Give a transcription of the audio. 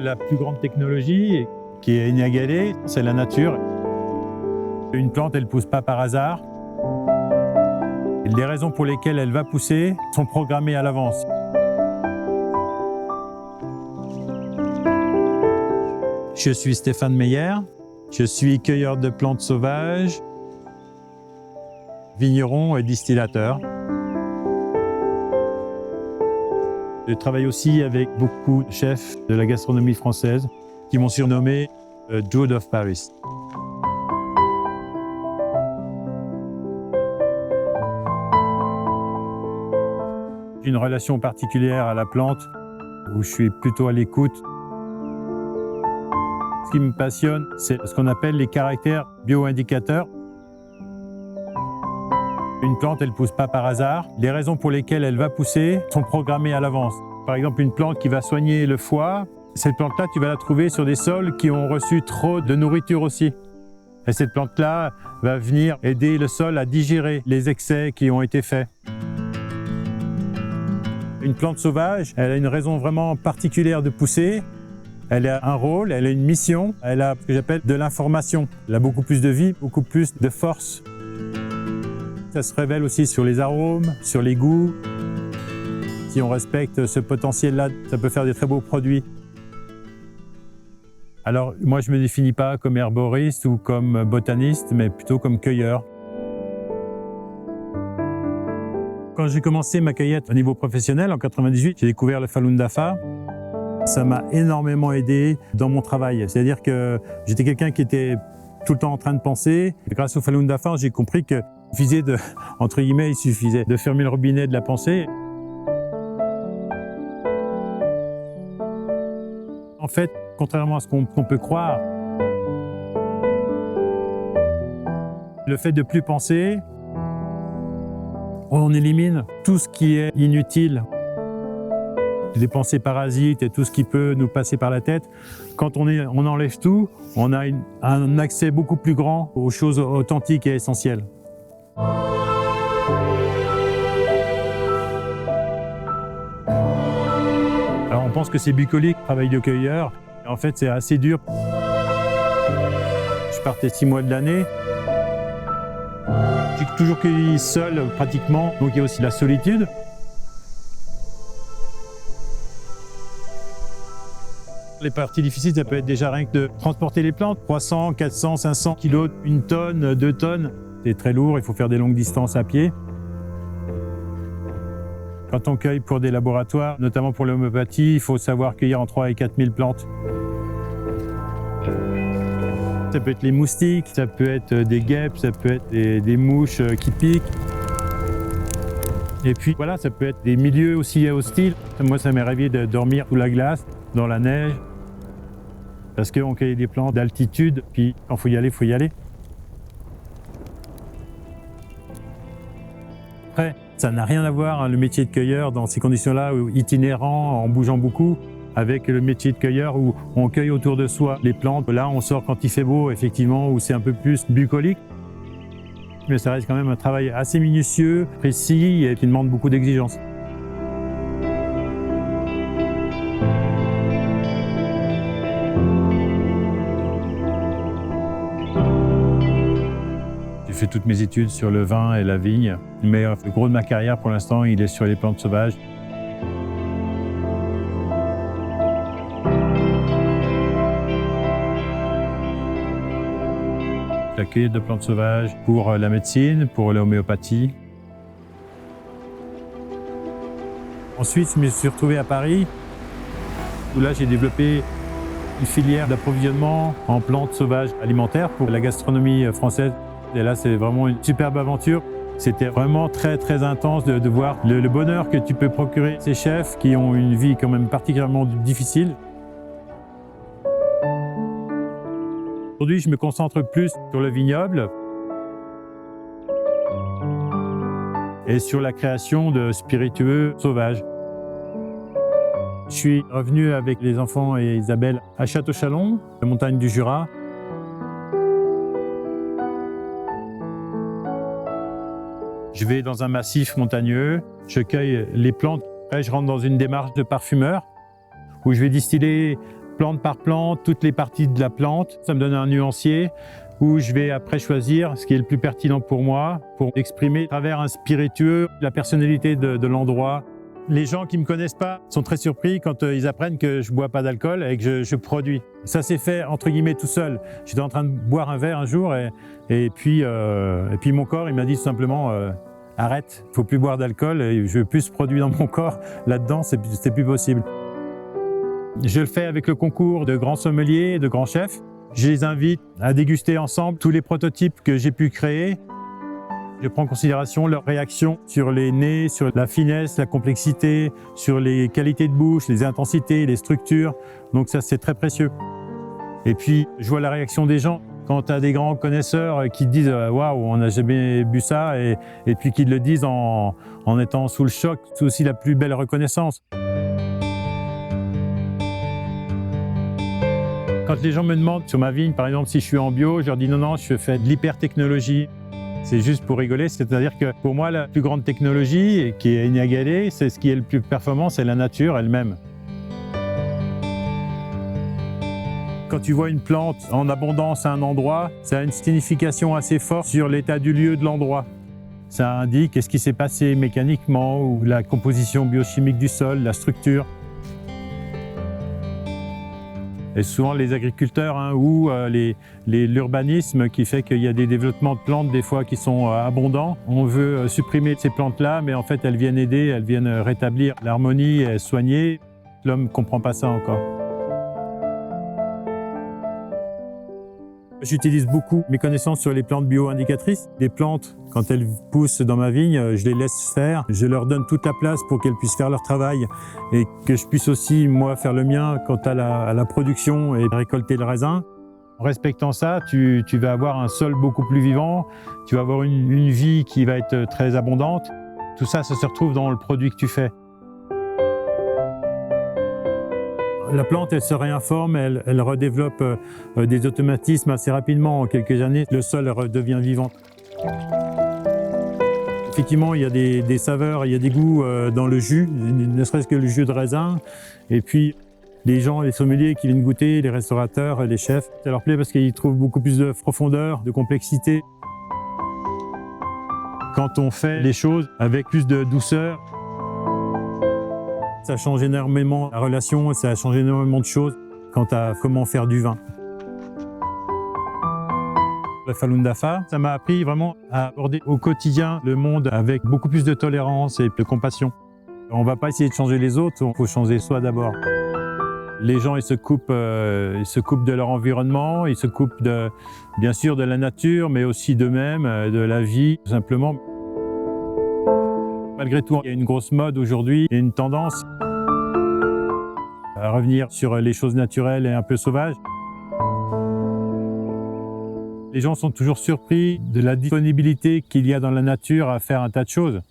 La plus grande technologie qui est inégalée, c'est la nature. Une plante, elle ne pousse pas par hasard. Les raisons pour lesquelles elle va pousser sont programmées à l'avance. Je suis Stéphane Meyer, je suis cueilleur de plantes sauvages, vigneron et distillateur. Je travaille aussi avec beaucoup de chefs de la gastronomie française qui m'ont surnommé Jude of Paris. J'ai une relation particulière à la plante où je suis plutôt à l'écoute. Ce qui me passionne, c'est ce qu'on appelle les caractères bioindicateurs. Une plante, elle ne pousse pas par hasard. Les raisons pour lesquelles elle va pousser sont programmées à l'avance. Par exemple, une plante qui va soigner le foie, cette plante-là, tu vas la trouver sur des sols qui ont reçu trop de nourriture aussi. Et cette plante-là va venir aider le sol à digérer les excès qui ont été faits. Une plante sauvage, elle a une raison vraiment particulière de pousser. Elle a un rôle, elle a une mission, elle a ce que j'appelle de l'information. Elle a beaucoup plus de vie, beaucoup plus de force. Ça se révèle aussi sur les arômes, sur les goûts. Si on respecte ce potentiel-là, ça peut faire des très beaux produits. Alors, moi, je ne me définis pas comme herboriste ou comme botaniste, mais plutôt comme cueilleur. Quand j'ai commencé ma cueillette au niveau professionnel, en 98, j'ai découvert le Falun Dafa. Ça m'a énormément aidé dans mon travail. C'est-à-dire que j'étais quelqu'un qui était tout le temps en train de penser. Grâce au Falun Dafa, j'ai compris qu'il suffisait entre guillemets, il suffisait de fermer le robinet de la pensée. En fait, contrairement à ce qu'on peut croire, le fait de plus penser, on élimine tout ce qui est inutile. Les pensées parasites et tout ce qui peut nous passer par la tête. Quand on enlève tout, on a un accès beaucoup plus grand aux choses authentiques et essentielles. Alors on pense que c'est bucolique, le travail de cueilleur. En fait, c'est assez dur. Je partais 6 mois de l'année. J'ai toujours cueilli seul, pratiquement. Donc il y a aussi la solitude. Les parties difficiles, ça peut être déjà rien que de transporter les plantes. 300, 400, 500 kilos, 1 tonne, 2 tonnes. C'est très lourd, il faut faire des longues distances à pied. Quand on cueille pour des laboratoires, notamment pour l'homéopathie, il faut savoir cueillir en 3 et 4 000 plantes. Ça peut être les moustiques, ça peut être des guêpes, ça peut être des mouches qui piquent. Et puis voilà, ça peut être des milieux aussi hostiles. Moi, ça m'est arrivé de dormir sous la glace, dans la neige, parce qu'on cueille des plantes d'altitude, puis quand il faut y aller, il faut y aller. Après, ça n'a rien à voir, hein, le métier de cueilleur dans ces conditions-là, itinérant, en bougeant beaucoup, avec le métier de cueilleur où on cueille autour de soi les plantes. Là, on sort quand il fait beau, effectivement, où c'est un peu plus bucolique. Mais ça reste quand même un travail assez minutieux, précis et qui demande beaucoup d'exigences. J'ai fait toutes mes études sur le vin et la vigne, mais le gros de ma carrière pour l'instant, il est sur les plantes sauvages. La cueillette de plantes sauvages pour la médecine, pour l'homéopathie. Ensuite, je me suis retrouvé à Paris, où là j'ai développé une filière d'approvisionnement en plantes sauvages alimentaires pour la gastronomie française. Et là, c'est vraiment une superbe aventure. C'était vraiment très très intense de voir le bonheur que tu peux procurer ces chefs qui ont une vie quand même particulièrement difficile. Aujourd'hui, je me concentre plus sur le vignoble et sur la création de spiritueux sauvages. Je suis revenu avec les enfants et Isabelle à Château-Chalon, la montagne du Jura. Je vais dans un massif montagneux, je cueille les plantes, après je rentre dans une démarche de parfumeur où je vais distiller plante par plante, toutes les parties de la plante. Ça me donne un nuancier où je vais après choisir ce qui est le plus pertinent pour moi, pour exprimer à travers un spiritueux la personnalité de l'endroit. Les gens qui ne me connaissent pas sont très surpris quand ils apprennent que je ne bois pas d'alcool et que je produis. Ça s'est fait entre guillemets tout seul. J'étais en train de boire un verre un jour et puis mon corps il m'a dit tout simplement arrête, il ne faut plus boire d'alcool, et je veux plus produire dans mon corps là-dedans, c'est plus possible. Je le fais avec le concours de grands sommeliers, de grands chefs. Je les invite à déguster ensemble tous les prototypes que j'ai pu créer. Je prends en considération leurs réactions sur les nez, sur la finesse, la complexité, sur les qualités de bouche, les intensités, les structures. Donc ça, c'est très précieux. Et puis, je vois la réaction des gens. Quand tu as des grands connaisseurs qui te disent « Waouh, on n'a jamais bu ça » et puis qui le disent en étant sous le choc, c'est aussi la plus belle reconnaissance. Quand les gens me demandent sur ma vigne, par exemple, si je suis en bio, je leur dis « Non, non, je fais de l'hypertechnologie ». C'est juste pour rigoler, c'est-à-dire que pour moi, la plus grande technologie, qui est inégalée, c'est ce qui est le plus performant, c'est la nature elle-même. Quand tu vois une plante en abondance à un endroit, ça a une signification assez forte sur l'état du lieu de l'endroit. Ça indique ce qui s'est passé mécaniquement, ou la composition biochimique du sol, la structure. Et souvent les agriculteurs ou l'urbanisme qui fait qu'il y a des développements de plantes des fois qui sont abondants. On veut supprimer ces plantes-là, mais en fait elles viennent aider, elles viennent rétablir l'harmonie et soigner. L'homme ne comprend pas ça encore. J'utilise beaucoup mes connaissances sur les plantes bio-indicatrices. Les plantes, quand elles poussent dans ma vigne, je les laisse faire. Je leur donne toute la place pour qu'elles puissent faire leur travail et que je puisse aussi, moi, faire le mien quant à la production et récolter le raisin. En respectant ça, tu vas avoir un sol beaucoup plus vivant, tu vas avoir une vie qui va être très abondante. Tout ça, ça se retrouve dans le produit que tu fais. La plante, elle se réinforme, elle redéveloppe des automatismes assez rapidement. En quelques années, le sol redevient vivant. Effectivement, il y a des saveurs, il y a des goûts dans le jus, ne serait-ce que le jus de raisin. Et puis, les gens, les sommeliers qui viennent goûter, les restaurateurs, les chefs, ça leur plaît parce qu'ils trouvent beaucoup plus de profondeur, de complexité. Quand on fait les choses avec plus de douceur, ça change énormément la relation, ça change énormément de choses quant à comment faire du vin. Le Falun Dafa, ça m'a appris vraiment à aborder au quotidien le monde avec beaucoup plus de tolérance et de compassion. On ne va pas essayer de changer les autres, il faut changer soi d'abord. Les gens, ils se coupent de leur environnement, ils se coupent bien sûr de la nature, mais aussi d'eux-mêmes, de la vie, tout simplement. Malgré tout, il y a une grosse mode aujourd'hui, il y a une tendance à revenir sur les choses naturelles et un peu sauvages. Les gens sont toujours surpris de la disponibilité qu'il y a dans la nature à faire un tas de choses.